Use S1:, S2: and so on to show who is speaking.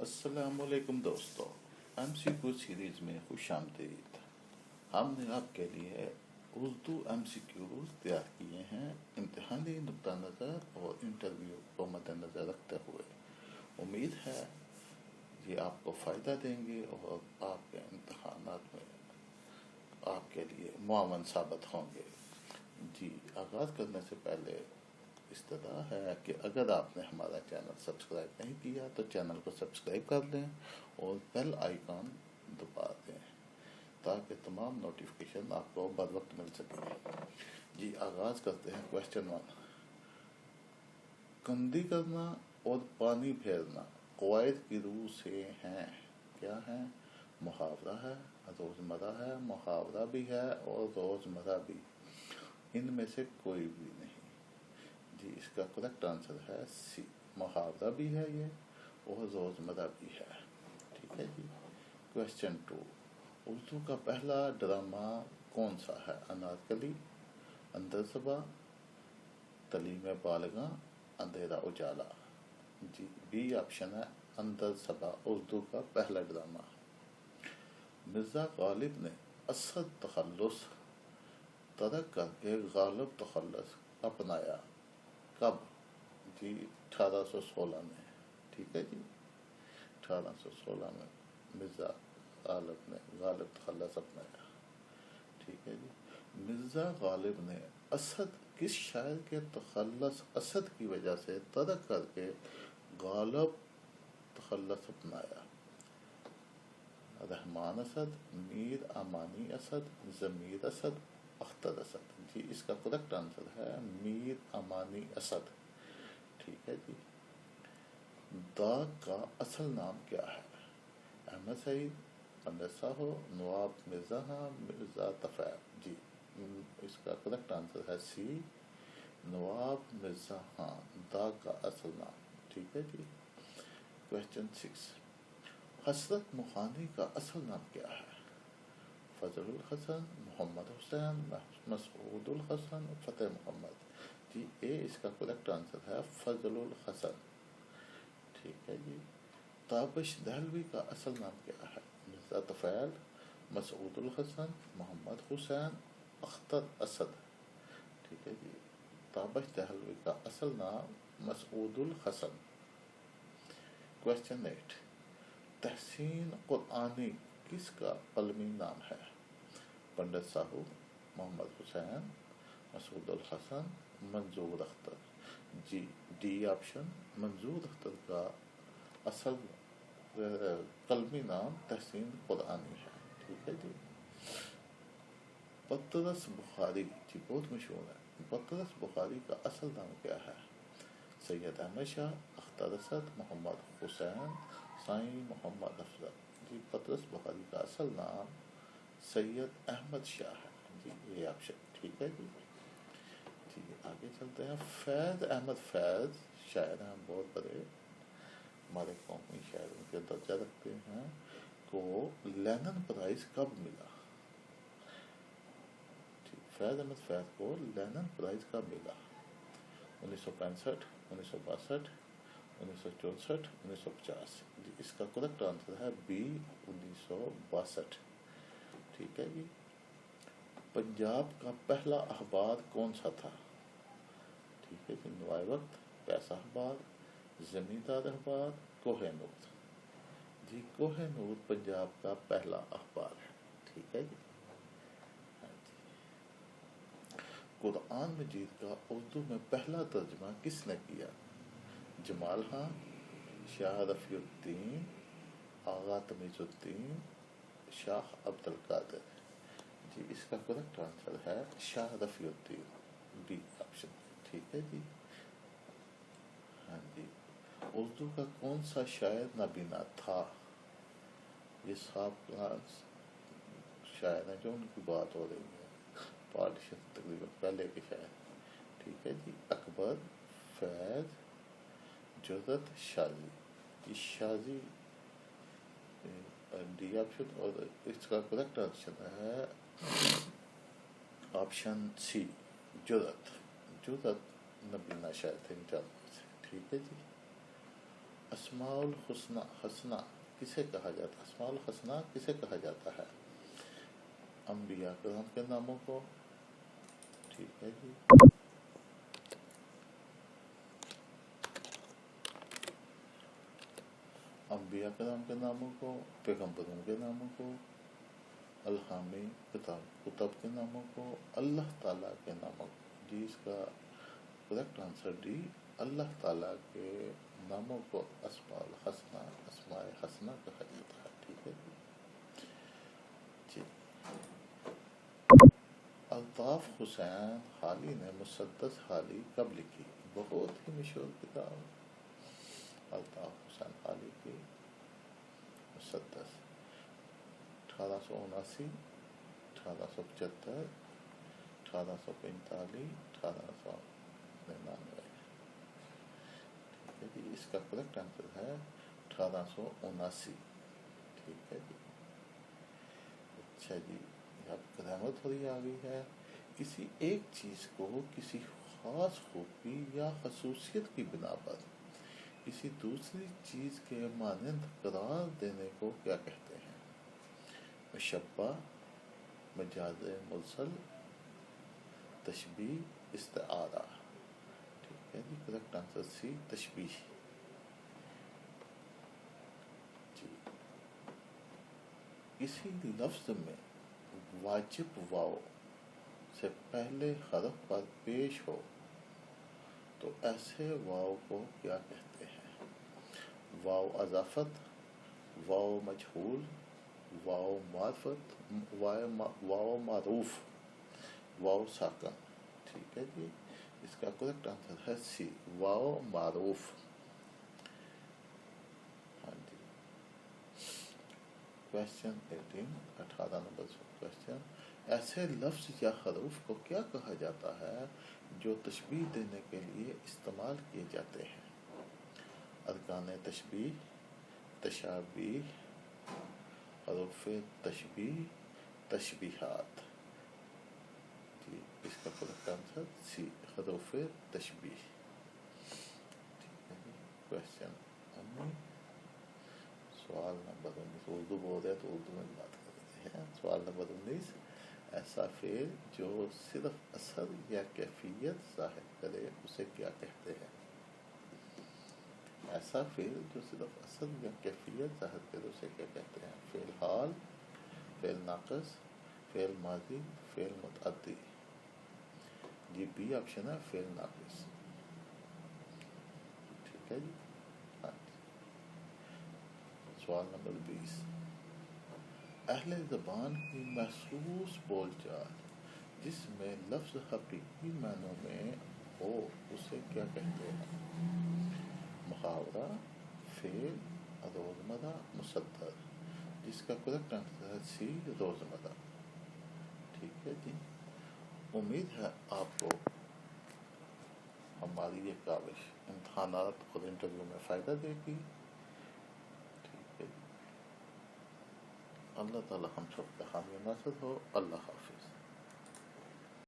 S1: السلام علیکم دوستو، ایم سی کیو سیریز میں خوش آمدید۔ ہم نے آپ کے لیے اردو ایم سی کیوز تیار کیے ہیں امتحانی نقطہ نظر اور انٹرویو کو مد نظر رکھتے ہوئے۔ امید ہے یہ آپ کو فائدہ دیں گے اور آپ کے امتحانات میں آپ کے لیے معاون ثابت ہوں گے۔ جی، آغاز کرنے سے پہلے استدعا ہے کہ اگر آپ نے ہمارا چینل سبسکرائب نہیں کیا تو چینل کو سبسکرائب کر لیں اور بیل آئیکن دبا دیں تاکہ تمام نوٹیفیکیشن آپ کو بر وقت مل سکے۔ جی، آغاز کرتے ہیں۔ کویسچن 1، کندی کرنا اور پانی پھیرنا قواعد کی روح سے ہیں، کیا ہیں؟ محاورہ ہے، روزمرہ ہے، محاورہ بھی ہے اور روزمرہ بھی، ان میں سے کوئی بھی نہیں۔ جی، اس کا کریکٹ آنسر ہے سی، محاورہ بھی ہے یہ اور روزمرہ بھی ہے۔ ٹھیک ہے جی۔ کویسچن 2، اردو کا پہلا ڈرامہ کون سا ہے؟ انارکلی، اندر صبا، تعلیم بالغاں، اندھیرا اجالا۔ جی، بی آپشن ہے اندر صبا اردو کا پہلا ڈرامہ۔ مرزا غالب نے اسد تخلص ترک کر کے غالب تخلص اپنایا، کب؟ جی، 1816 میں۔ ٹھیک ہے جی، 1816 میں مرزا غالب نے غالب تخلص اپنایا۔ ٹھیک ہے جی۔ مرزا غالب نے اسد، کس شاعر کے تخلص اسد کی وجہ سے ترک کر کے غالب تخلص اپنایا؟ رحمان اسد، میر امانی اسد، ضمیر اسد، اختر اسد۔ جی، اس کا کریکٹ آنسر ہے میر امانی اسد۔ ٹھیک ہے جی۔ داغ کا اصل نام کیا ہے؟ احمد سعید، پنڈت ساہو، نواب مرزا خان، مرزا تفیع۔ جی، اس کا کریکٹ آنسر ہے سی، نواب مرزا خان، داغ کا اصل نام۔ ٹھیک ہے جی۔ کویسچن 6، حسرت مخانی کا اصل نام کیا ہے؟ فضل الحسن، محمد حسین، مسعود الحسن، فتح محمد۔ جی، اے اس کا کریکٹ آنسر ہے فضل الحسن۔ ٹھیک ہے جی۔ تابش دہلوی کا اصل نام کیا ہے؟ مرزا تفیل، مسعود الحسن، محمد حسین، اختر اسد۔ ٹھیک ہے جی۔ تابش دہلوی کا اصل نام مسعود الحسن۔ کویسچن 8، تحسین قرآنی کس کا قلمی نام ہے؟ پنڈت ساہو، محمد حسین، مسعود الحسن، منظور اختر۔ جی، ڈی آپشن، منظور اختر کا اصل قلمی نام تحسین قرآنی ہے۔ ٹھیک ہے جی۔ پطرس بخاری، جی بہت مشہور ہے، پطرس بخاری کا اصل نام کیا ہے؟ سید احمد شاہ، اختر اسد، محمد حسین، سائیں محمد افضل۔ جی، پطرس بخاری کا اصل نام سید احمد شاہ ہے۔ جی، یہ آپشن ٹھیک ہے جی۔ جی، آگے چلتے ہیں۔ فیض احمد فیض شاعر ہیں بہت بڑے، ہمارے قومی شاعروں کے درجہ رکھتے ہیں، کو لینن پرائز کب ملا؟ فیض احمد فیض کو لینن پرائز کب ملا؟ 1965، 1962، 1964، 1950۔ جی، اس کا کریکٹ آنسر ہے بی، 1962۔ ٹھیک ہے جی۔ پنجاب کا پہلا اخبار کون سا تھا؟ ٹھیک ہے جی، نوائے وقت، پیسہ اخبار، زمیندار اخبار، کوہ نور۔ جی، کوہ نور پنجاب کا پہلا اخبار ہے۔ ٹھیک ہے جی۔ قرآن مجید کا اردو میں پہلا ترجمہ کس نے کیا؟ جمال خان، شاہ رفیع الدین، آغا تمیز الدین، شاہ عبد القادر۔ جی، اس کا کریکٹ آنسر ہے شاہ رفیع الدین، بی آپشن۔ ٹھیک ہے جی۔ ہاں جی۔ اردو کا کون سا شاعر نابینا تھا؟ یہ سابقہ شاعر ہیں جو ان کی بات ہو رہی ہے، پارٹ تقریباً پہلے کے شاعر۔ ٹھیک ہے جی۔ اکبر، فیض، جرت، شازی۔ یہ شازی ڈی آپشن، اور اس کا کریکٹ آپشن ہے آپشن سی، جرت۔ جرت نبینا شاعر تھے ان چاروں سے۔ ٹھیک ہے جی۔ اسماء الحسنہ حسنہ کسے کہا جاتا ہے؟ اسماء الحسنہ کسے کہا جاتا ہے؟ انبیاء کرام کے ناموں کو. ٹھیک ہے جی. انبیاء کرام کے ناموں کو، پیغمبروں کے ناموں کو، الحامی کتب کے ناموں کو، اللہ تعالیٰ کے ناموں کو. جی اس کا کریکٹ آنسر ڈی، اللہ تعالیٰ کے ناموں کو اسماء الحسنہ اسماء حسنہ کہا جاتا ہے. ٹھیک ہے جی. الطاف حسین حالی نے مسدس حالی کب لکھی؟ بہت ہی مشہور کتاب الطاف حسین حالی کی مسدس. 1879، 1875، 1845، 1899. ٹھیک ہے جی. اس کا کریکٹ آنسر ہے 1879. ٹھیک ہے جی. اچھا جی. اب گرامر تھوڑی آ گئی ہے. کسی ایک چیز کو کسی خاص خوبی یا خصوصیت کی بنا پر کسی دوسری چیز کے مانند قرار دینے کو کیا کہتے ہیں؟ مشبہ، مجاز مرسل، تشبیہ، استعارہ. ٹھیک ہے جی. کریکٹ آنسر سی، تشبیہ. جی. کسی لفظ میں واجب واو سے پہلے حرف پر پیش ہو تو ایسے واو کو کیا کہتے ہیں؟ واو اضافت، واو مجہول، واو معرفت، واو معروف، واو ساکن. ٹھیک ہے جی. اس کا کریکٹ آنسر ہے سی، واو معروف. ہاں جی. Question 18 number question. ایسے لفظ یا حروف کو کیا کہا جاتا ہے جو تشبیہ دینے کے لیے استعمال کیے جاتے ہیں؟ ارکان تشبیہ، تشابیہ، حروف تشبیہ، تشبیہات. جی. اس کا کریکٹ آنسر سی، حروف تشبیہ. کویسچن 19، سوال نمبر 19. اردو بول رہے تو اردو میں بات کر رہے ہیں. سوال نمبر 19. ایسا فعل جو صرف اثر یا کیفیت ظاہر کرے اسے کیا کہتے ہیں؟ ایسا فعل جو صرف اثر یا کیفیت ظاہر کرے اسے کیا کہتے ہیں؟ فعل حال، فعل ناقص، فعل ماضی، فعل متعدی. جی بی آپشن ہے، فعل ناقص. ٹھیک ہے جی. ہاں جی. سوال نمبر 20. اہل زبان کی محسوس بول چال جس میں لفظ حقیقی معنوں میں ہو اسے کیا کہتے ہیں؟ محاورہ، فعل، روزمرہ، مصدر. جس کا کریکٹ آنسر ہے سی، روزمرہ. ٹھیک ہے جی. امید ہے آپ کو ہماری یہ کاوش امتحانات اور انٹرویو میں فائدہ دے گی. ٹھیک ہے جی. اللہ تعالی ہم سب کا حامی ناصر ہو. اللہ حافظ.